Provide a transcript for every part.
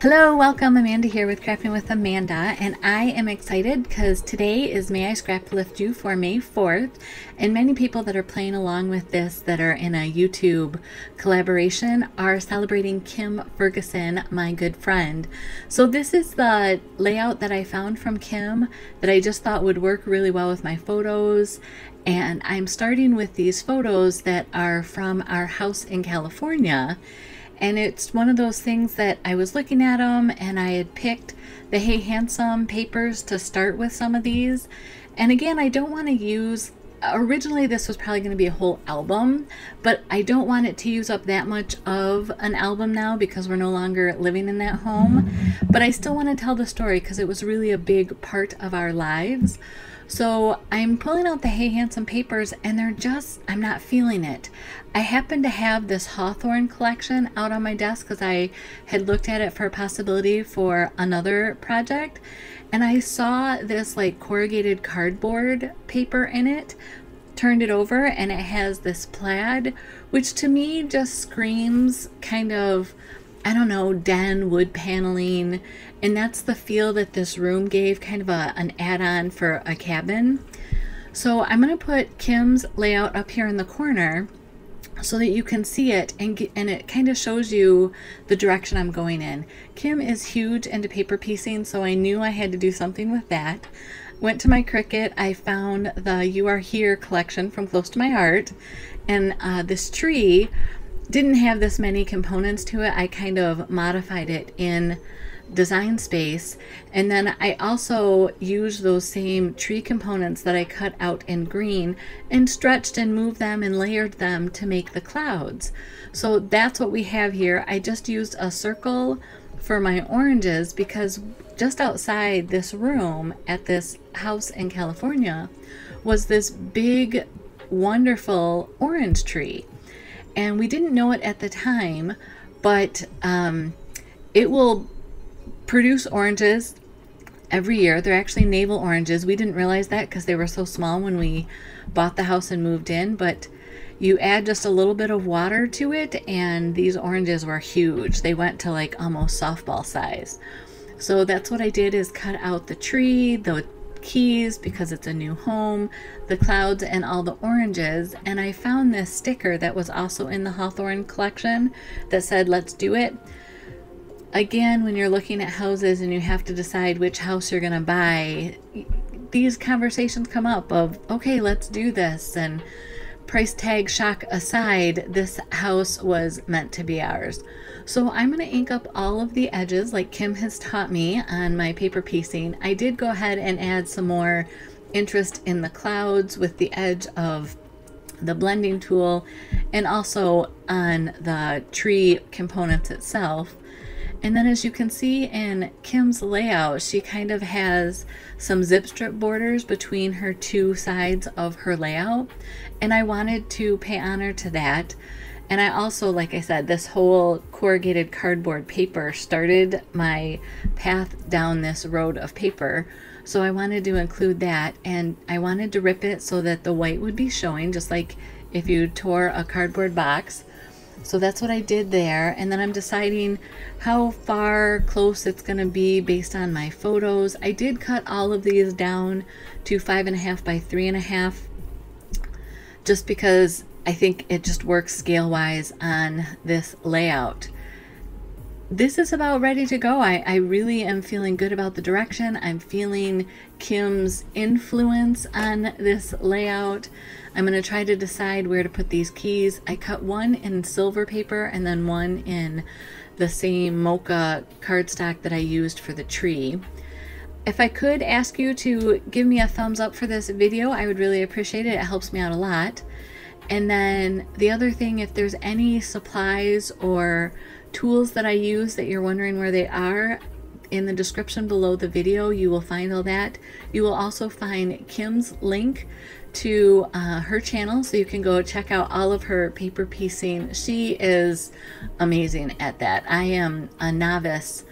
Hello, welcome. Amanda here with Crafting with Amanda, and I am excited because today is May I Scrap Lift You for May 4th, and many people that are playing along with this that are in a YouTube collaboration are celebrating Kim Ferguson, my good friend. So this is the layout that I found from Kim that I just thought would work really well with my photos, and I'm starting with these photos that are from our house in California. And it's one of those things that I was looking at them and I had picked the Hey Handsome papers to start with some of these. And again, I don't want to use, originally this was probably going to be a whole album, but I don't want it to use up that much of an album now because we're no longer living in that home. But I still want to tell the story because it was really a big part of our lives. So I'm pulling out the Hey Handsome papers and they're just, I'm not feeling it. I happen to have this Hawthorne collection out on my desk because I had looked at it for a possibility for another project. And I saw this like corrugated cardboard paper in it, turned it over, and it has this plaid, which to me just screams kind of, I don't know, den wood paneling, and that's the feel that this room gave, kind of an add-on for a cabin. So I'm going to put Kim's layout up here in the corner so that you can see it, and it kind of shows you the direction I'm going in. Kim is huge into paper piecing, so I knew I had to do something with that. Went to my Cricut, I found the You Are Here collection from Close to My Heart, and this tree didn't have this many components to it. I kind of modified it in Design Space, and then I also used those same tree components that I cut out in green and stretched and moved them and layered them to make the clouds. So that's what we have here. I just used a circle for my oranges because just outside this room at this house in California was this big wonderful orange tree. And we didn't know it at the time, but it will produce oranges every year. They're actually navel oranges. We didn't realize that because they were so small when we bought the house and moved in, but you add just a little bit of water to it and these oranges were huge. They went to like almost softball size. So that's what I did, is cut out the tree, the keys because it's a new home, the clouds, and all the oranges. And I found this sticker that was also in the Hawthorne collection that said, "Let's do it." Again, when you're looking at houses and you have to decide which house you're gonna buy, these conversations come up of, okay, let's do this, and price tag shock aside, this house was meant to be ours. So I'm going to ink up all of the edges like Kim has taught me on my paper piecing. I did go ahead and add some more interest in the clouds with the edge of the blending tool and also on the tree components itself. And then as you can see in Kim's layout, she kind of has some zip strip borders between her two sides of her layout. And I wanted to pay honor to that. And I also, like I said, this whole corrugated cardboard paper started my path down this road of paper. So I wanted to include that, and I wanted to rip it so that the white would be showing, just like if you tore a cardboard box. So that's what I did there. And then I'm deciding how far close it's going to be based on my photos. I did cut all of these down to 5.5 by 3.5 just because I think it just works scale wise on this layout. This is about ready to go. I really am feeling good about the direction. I'm feeling Kim's influence on this layout. I'm going to try to decide where to put these keys. I cut one in silver paper and then one in the same mocha cardstock that I used for the tree. If I could ask you to give me a thumbs up for this video, I would really appreciate it. It helps me out a lot. And then the other thing, if there's any supplies or tools that I use that you're wondering where they are, in the description below the video you will find all that. You will also find Kim's link to her channel, so you can go check out all of her paper piecing. She is amazing at that. I am a novice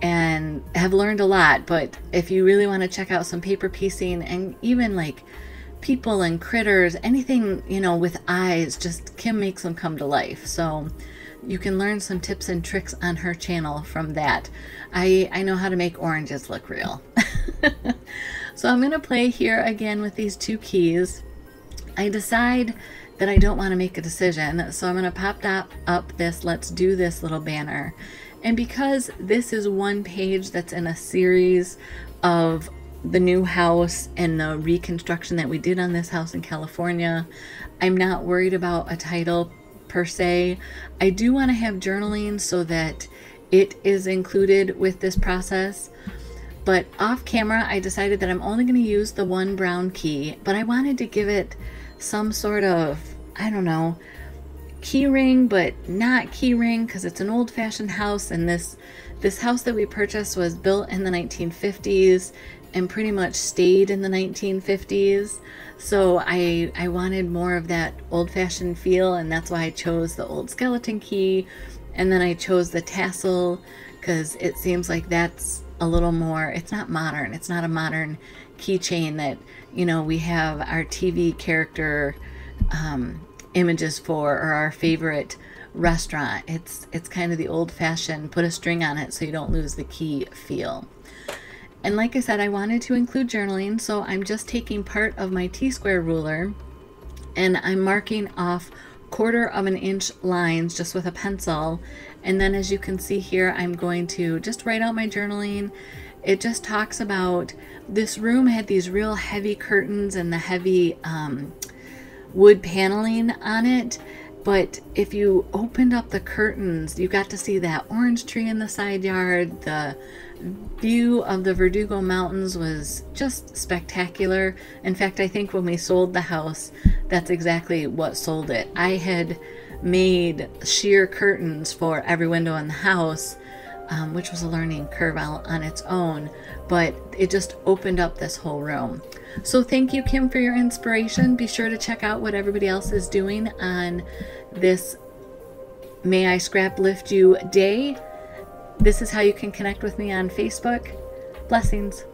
and have learned a lot, but if you really want to check out some paper piecing and even like people and critters, anything, you know, with eyes, just Kim makes them come to life. So you can learn some tips and tricks on her channel from that. I know how to make oranges look real. So I'm going to play here again with these 2 keys. I decide that I don't want to make a decision, so I'm going to pop up this "Let's do this" little banner. And because this is one page that's in a series of the new house and the reconstruction that we did on this house in California, I'm not worried about a title per se. I do want to have journaling so that it is included with this process. But off camera, I decided that I'm only going to use the 1 brown key, but I wanted to give it some sort of, I don't know, key ring, but not key ring, because it's an old-fashioned house, and this house that we purchased was built in the 1950s and pretty much stayed in the 1950s. So I wanted more of that old-fashioned feel, and that's why I chose the old skeleton key. And then I chose the tassel because it seems like that's a little more, it's not modern. It's not a modern keychain that, you know, we have our TV character images for, or our favorite restaurant. It's kind of the old-fashioned, put a string on it so you don't lose the key feel. And like I said, I wanted to include journaling, so I'm just taking part of my T-square ruler and I'm marking off 1/4 of an inch lines just with a pencil. And then as you can see here, I'm going to just write out my journaling. It just talks about this room had these real heavy curtains and the heavy wood paneling on it. But if you opened up the curtains, you got to see that orange tree in the side yard. The view of the Verdugo Mountains was just spectacular. In fact, I think when we sold the house, that's exactly what sold it. I had made sheer curtains for every window in the house, which was a learning curve on its own, but it just opened up this whole room. So thank you, Kim, for your inspiration. Be sure to check out what everybody else is doing on this May I Scrap Lift You Day. This is how you can connect with me on Facebook. Blessings.